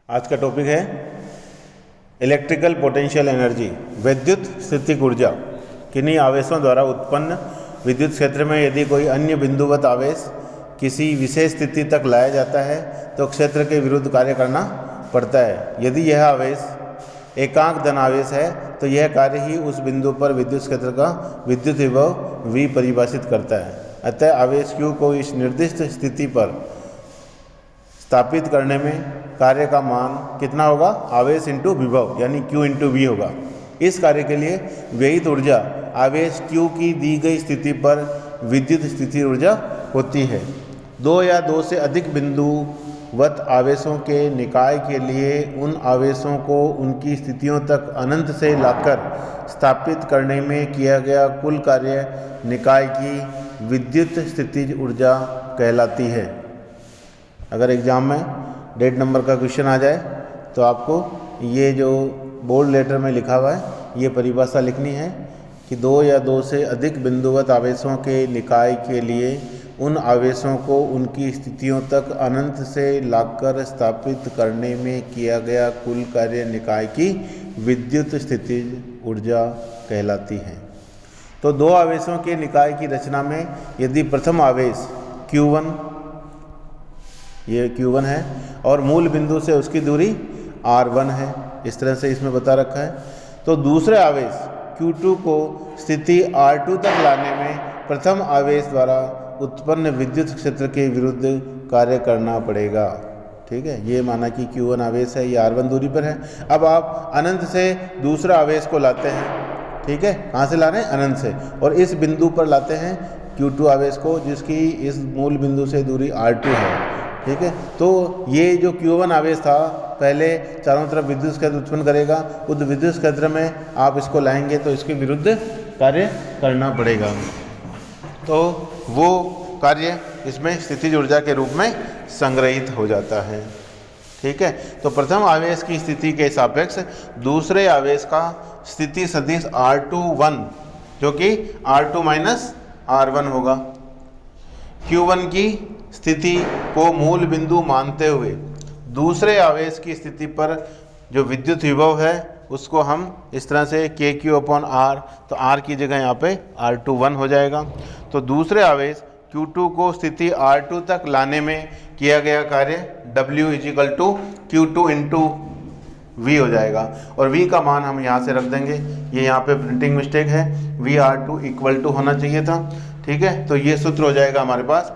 आज का टॉपिक है इलेक्ट्रिकल पोटेंशियल एनर्जी, विद्युत स्थितिक ऊर्जा। किन्हीं आवेशों द्वारा उत्पन्न विद्युत क्षेत्र में यदि कोई अन्य बिंदुवत आवेश किसी विशेष स्थिति तक लाया जाता है तो क्षेत्र के विरुद्ध कार्य करना पड़ता है। यदि यह आवेश एकांक धन आवेश है तो यह कार्य ही उस बिंदु पर विद्युत क्षेत्र का विद्युत विभव V परिभाषित करता है। अतः आवेश Q को इस निर्दिष्ट स्थिति पर स्थापित करने में कार्य का मान कितना होगा? आवेश इंटू विभव यानी Q इंटू V होगा। इस कार्य के लिए व्ययित ऊर्जा आवेश Q की दी गई स्थिति पर विद्युत स्थिति ऊर्जा होती है। दो या दो से अधिक बिंदुवत आवेशों के निकाय के लिए उन आवेशों को उनकी स्थितियों तक अनंत से लाकर स्थापित करने में किया गया कुल कार्य निकाय की विद्युत स्थितिज ऊर्जा कहलाती है। अगर एग्ज़ाम में डेट नंबर का क्वेश्चन आ जाए तो आपको ये जो बोल्ड लेटर में लिखा हुआ है ये परिभाषा लिखनी है कि दो या दो से अधिक बिंदुवत आवेशों के निकाय के लिए उन आवेशों को उनकी स्थितियों तक अनंत से लाकर स्थापित करने में किया गया कुल कार्य निकाय की विद्युत स्थितिज ऊर्जा कहलाती है। तो दो आवेशों के निकाय की रचना में यदि प्रथम आवेश Q1, ये Q1 है और मूल बिंदु से उसकी दूरी R1 है, इस तरह से इसमें बता रखा है, तो दूसरे आवेश Q2 को स्थिति R2 तक लाने में प्रथम आवेश द्वारा उत्पन्न विद्युत क्षेत्र के विरुद्ध कार्य करना पड़ेगा। ठीक है, ये माना कि Q1 आवेश है, ये R1 दूरी पर है। अब आप अनंत से दूसरा आवेश को लाते हैं। ठीक है, कहाँ से ला रहे हैं? अनंत से, और इस बिंदु पर लाते हैं Q2 आवेश को जिसकी इस मूल बिंदु से दूरी R2 है। ठीक है, तो ये जो Q1 आवेश था पहले चारों तरफ विद्युत क्षेत्र उत्पन्न करेगा, उस विद्युत क्षेत्र में आप इसको लाएंगे तो इसके विरुद्ध कार्य करना पड़ेगा। तो वो कार्य इसमें स्थितिज ऊर्जा के रूप में संग्रहित हो जाता है। ठीक है, तो प्रथम आवेश की स्थिति के सापेक्ष दूसरे आवेश का स्थिति सदिश R21 जो कि R2 माइनस R1 होगा। Q1 की स्थिति को मूल बिंदु मानते हुए दूसरे आवेश की स्थिति पर जो विद्युत विभव है उसको हम इस तरह से KQ/R, तो R की जगह यहाँ पे R21 हो जाएगा। तो दूसरे आवेश Q2 को स्थिति R2 तक लाने में किया गया कार्य W = Q2 इंटू V हो जाएगा, और V का मान हम यहाँ से रख देंगे। ये यहाँ पे प्रिंटिंग मिस्टेक है, VR2 = होना चाहिए था। ठीक है, तो ये सूत्र हो जाएगा हमारे पास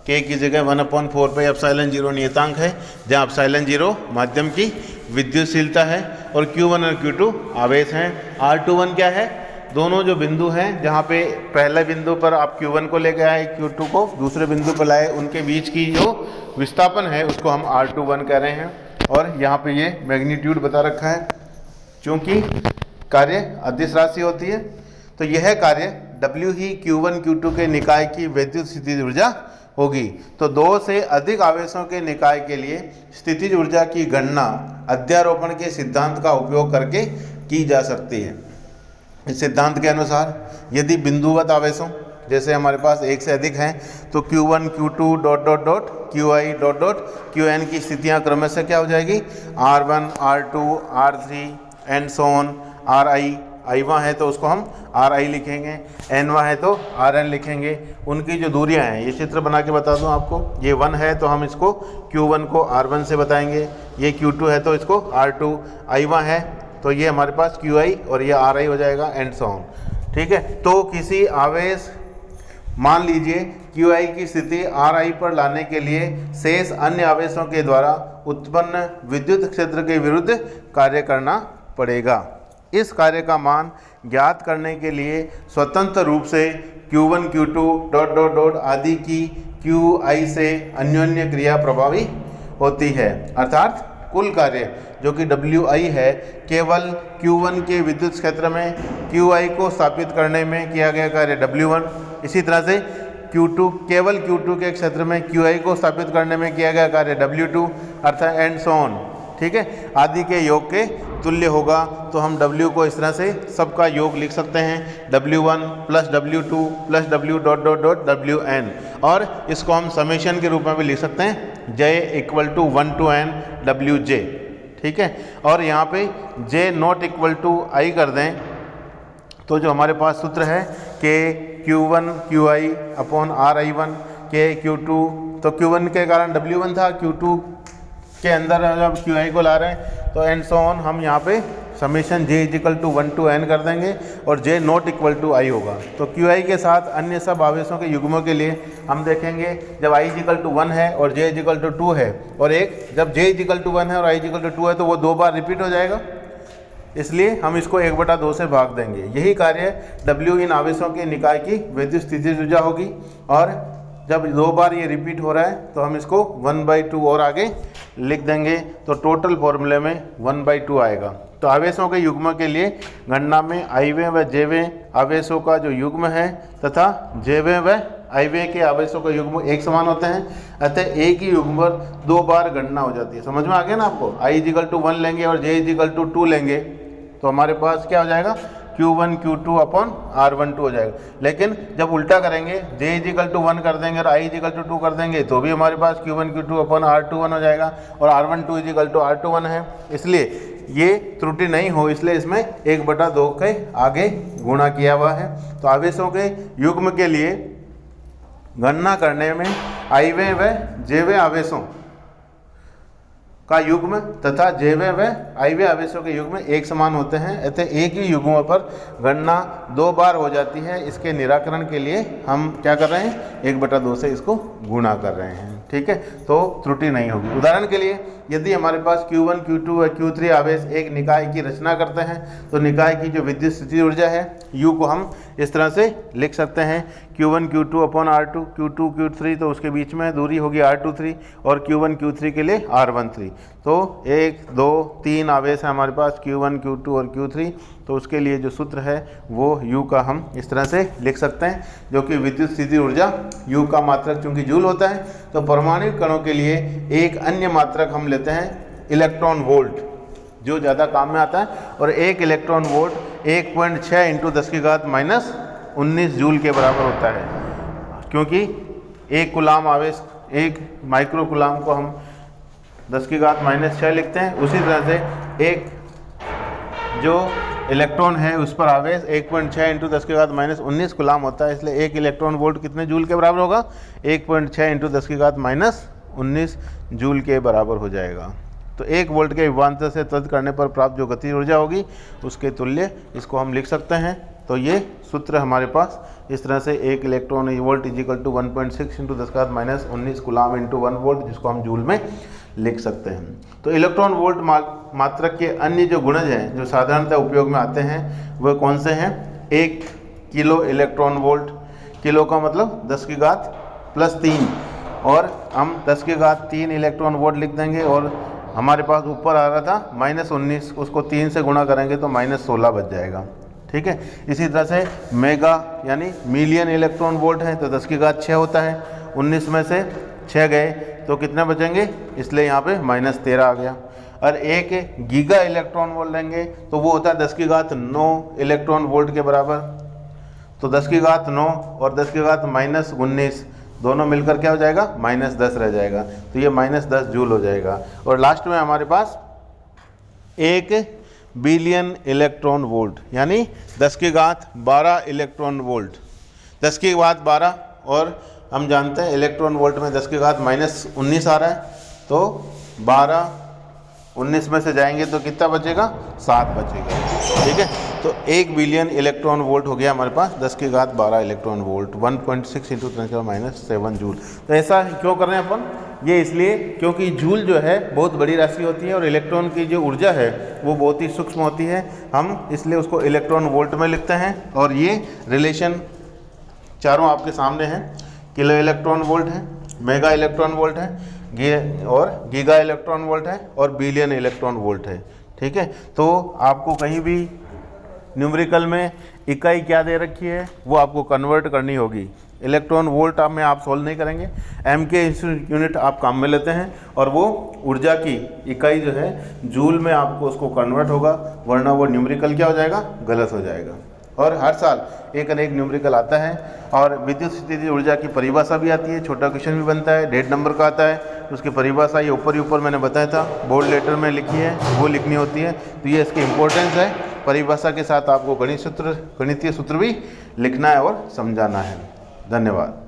K की जगह 1/4 पे ε0 नियतांक है, जहाँ ε0 माध्यम की विद्युतशीलता है और Q1 और Q2 आवेश हैं। R21 क्या है? दोनों जो बिंदु हैं जहाँ पे पहले बिंदु पर आप Q1 को लेके आए, Q2 को दूसरे बिंदु पर लाए, उनके बीच की जो विस्थापन है उसको हम R21 कह रहे हैं। और यहाँ पे ये मैग्नीट्यूड बता रखा है, चूँकि कार्य अदिश राशि होती है तो यह कार्य W ही Q1 Q2 के निकाय की विद्युत स्थितिज ऊर्जा होगी। तो दो से अधिक आवेशों के निकाय के लिए स्थितिज ऊर्जा की गणना अध्यारोपण के सिद्धांत का उपयोग करके की जा सकती है। इस सिद्धांत के अनुसार यदि बिंदुवत आवेशों जैसे हमारे पास एक से अधिक हैं तो Q1 Q2 ... QI ... QN की स्थितियां क्रमशः क्या हो जाएगी? R1 R2 R3 and so on. RI I1 है तो उसको हम RI लिखेंगे, N1 है तो RN लिखेंगे। उनकी जो दूरियां हैं, ये चित्र बना के बता दूं आपको, ये 1 है तो हम इसको Q1 को R1 से बताएंगे, ये Q2 है तो इसको R2, I1 है तो ये हमारे पास QI और ये RI हो जाएगा एंड सो ऑन। ठीक है, तो किसी आवेश मान लीजिए QI की स्थिति RI पर लाने के लिए शेष अन्य आवेशों के द्वारा उत्पन्न विद्युत क्षेत्र के विरुद्ध कार्य करना पड़ेगा। इस कार्य का मान ज्ञात करने के लिए स्वतंत्र रूप से Q1 Q2 ... आदि की QI से अन्योन्य क्रिया प्रभावी होती है, अर्थात कुल कार्य जो कि WI है केवल Q1 के विद्युत क्षेत्र में QI को स्थापित करने में किया गया कार्य W1, इसी तरह से Q2 केवल Q2 के क्षेत्र में QI को स्थापित करने में किया गया कार्य W2 अर्थात एंड सो ऑन। ठीक है, आदि के योग के तुल्य होगा। तो हम W को इस तरह से सबका योग लिख सकते हैं, W1 + W2 + W ... WN, और इसको हम समेशन के रूप में भी लिख सकते हैं, J = 1 to n WJ। ठीक है। और यहाँ पे J not equal to I कर दें तो जो हमारे पास सूत्र है कि Q1 QI अपॉन RI1 के Q2, तो Q1 के कारण W1 था, Q2 के अंदर जब QI को ला रहे हैं तो एंड सो ऑन हम यहाँ पे summation J equal to 1 to n कर देंगे और J not equal to I होगा। तो QI के साथ अन्य सब आवेशों के युग्मों के लिए हम देखेंगे जब I इजिकल टू 1 है और J इजिकल टू 2 है, और एक जब J इजिकल टू 1 है और I इजिकल टू 2 है तो वो 2 बार रिपीट हो जाएगा, इसलिए हम इसको 1/2 से भाग देंगे। यही कार्य W इन आवेशों के निकाय की विद्युत स्थितिज ऊर्जा होगी, और जब 2 बार ये रिपीट हो रहा है तो हम इसको 1/2 और आगे लिख देंगे, तो टोटल फॉर्मूले में 1/2 आएगा। तो आवेशों के युग्म के लिए गणना में Iवें व Jवें आवेशों का जो युग्म है तथा Jवें व Iवें के आवेशों का युग्म एक समान होते हैं, अतः एक ही युग्म पर 2 बार गणना हो जाती है। समझ में आ गया ना आपको? I इजिकल टू 1 लेंगे और J इजिकल टू 2 लेंगे तो हमारे पास क्या हो जाएगा, Q1 Q2 अपॉन R12 हो जाएगा। लेकिन जब उल्टा करेंगे, J इजिकल टू 1 कर देंगे और I इजिकल टू 2 कर देंगे तो भी हमारे पास Q1 Q2 अपॉन R21 हो जाएगा, और R12 इजिकल टू R21 है। इसलिए ये त्रुटि नहीं हो, इसलिए इसमें 1/2 के आगे गुणा किया हुआ है। तो आवेशों के युग्म के लिए गणना करने में Iवें व Jवें आवेशों का युग्म तथा Jवें व Iवें आवेशों के युग्म एक समान होते हैं, अतः एक ही युग्म पर गणना 2 बार हो जाती है। इसके निराकरण के लिए हम क्या कर रहे हैं, 1/2 से इसको गुणा कर रहे हैं, ठीक है, तो त्रुटि नहीं होगी। उदाहरण के लिए यदि हमारे पास Q1 Q2 व Q3 आवेश एक निकाय की रचना करते हैं तो निकाय की जो विद्युत स्थितिज ऊर्जा है U को हम इस तरह से लिख सकते हैं, Q1 Q2 upon R2, Q2 Q3 तो उसके बीच में दूरी होगी R23, और Q1 Q3 के लिए R13। तो 1 2 3 आवेश है हमारे पास Q1 Q2 और Q3, तो उसके लिए जो सूत्र है वो U का हम इस तरह से लिख सकते हैं, जो कि विद्युत स्थितिज ऊर्जा U का मात्रक चूंकि जूल होता है तो परमाणु कणों के लिए एक अन्य मात्रक हम लेते हैं इलेक्ट्रॉन वोल्ट, जो ज़्यादा काम में आता है, और 1 इलेक्ट्रॉन वोल्ट 1.6 × 10⁻19 जूल के बराबर होता है, क्योंकि 1 कूलाम आवेश 1 माइक्रो कूलाम को हम 10⁻6 लिखते हैं। उसी तरह से एक जो इलेक्ट्रॉन है उस पर आवेश 1.6 × 10⁻19 कूलाम होता है, इसलिए 1 इलेक्ट्रॉन वोल्ट कितने जूल के बराबर होगा, 1.6 × 10⁻19 जूल के बराबर हो जाएगा। तो 1 वोल्ट के विभवांतर से त्वरित करने पर प्राप्त जो गतिज ऊर्जा होगी उसके तुल्य इसको हम लिख सकते हैं। तो ये सूत्र हमारे पास इस तरह से 1 electron volt equal to 1.6 × 10⁻19 coulomb into 1 volt, जिसको हम जूल में लिख सकते हैं। तो इलेक्ट्रॉन वोल्ट मात्रक के अन्य जो गुणज हैं जो साधारणतः उपयोग में आते हैं वह कौन से हैं, 1 किलो इलेक्ट्रॉन वोल्ट, किलो का मतलब 10⁻3, और हम 10⁻3 इलेक्ट्रॉन वोल्ट लिख देंगे, और हमारे पास ऊपर आ रहा था -19, उसको 3 से गुणा करेंगे तो -16 बच जाएगा, ठीक है। इसी तरह से मेगा यानी मिलियन इलेक्ट्रॉन वोल्ट है तो 10⁻6 होता है, 19 में से 6 गए तो कितने बचेंगे, इसलिए यहाँ पे -13 आ गया। और 1 गीगा इलेक्ट्रॉन वोल्ट लेंगे तो वो होता है 10⁻9 इलेक्ट्रॉन वोल्ट के बराबर, तो 10⁻9 और 10⁻−19 दोनों मिलकर क्या हो जाएगा, -10 रह जाएगा, तो ये -10 जूल हो जाएगा। और लास्ट में हमारे पास 1 बिलियन इलेक्ट्रॉन वोल्ट यानी 10⁻12 इलेक्ट्रॉन वोल्ट, 10⁻12, और हम जानते हैं इलेक्ट्रॉन वोल्ट में 10⁻−19 आ रहा है, तो 12 19 में से जाएंगे तो कितना बचेगा, 7 बचेगा, ठीक है। तो 1 बिलियन इलेक्ट्रॉन वोल्ट हो गया हमारे पास 10⁻12 इलेक्ट्रॉन वोल्ट, 1.6 × 10⁻7 जूल। तो ऐसा क्यों कर रहे हैं अपन, ये इसलिए क्योंकि जूल जो है बहुत बड़ी राशि होती है और इलेक्ट्रॉन की जो ऊर्जा है वो बहुत ही सूक्ष्म होती है, हम इसलिए उसको इलेक्ट्रॉन वोल्ट में लिखते हैं। और ये रिलेशन चारों आपके सामने हैं, किलो इलेक्ट्रॉन वोल्ट है, मेगा इलेक्ट्रॉन वोल्ट है, और गीगा इलेक्ट्रॉन वोल्ट है, और बिलियन इलेक्ट्रॉन वोल्ट है, ठीक है। तो आपको कहीं भी न्यूमेरिकल में इकाई क्या दे रखी है वो आपको कन्वर्ट करनी होगी। इलेक्ट्रॉन वोल्ट में आप सॉल्व नहीं करेंगे, एम के यूनिट आप काम में लेते हैं, और वो ऊर्जा की इकाई जो है जूल में आपको उसको कन्वर्ट होगा, वरना वो न्यूमेरिकल क्या हो जाएगा, गलत हो जाएगा। और हर साल एक न एक न्यूमेरिकल आता है और विद्युत स्थितिज ऊर्जा की परिभाषा भी आती है, छोटा क्वेश्चन भी बनता है, 1.5 नंबर का आता है। उसकी परिभाषा ये ऊपर ही ऊपर मैंने बताया था, बोल्ड लेटर में लिखी है, वो लिखनी होती है। तो ये इसकी इम्पोर्टेंस है। परिभाषा के साथ आपको गणितीय सूत्र भी लिखना है और समझाना है। धन्यवाद।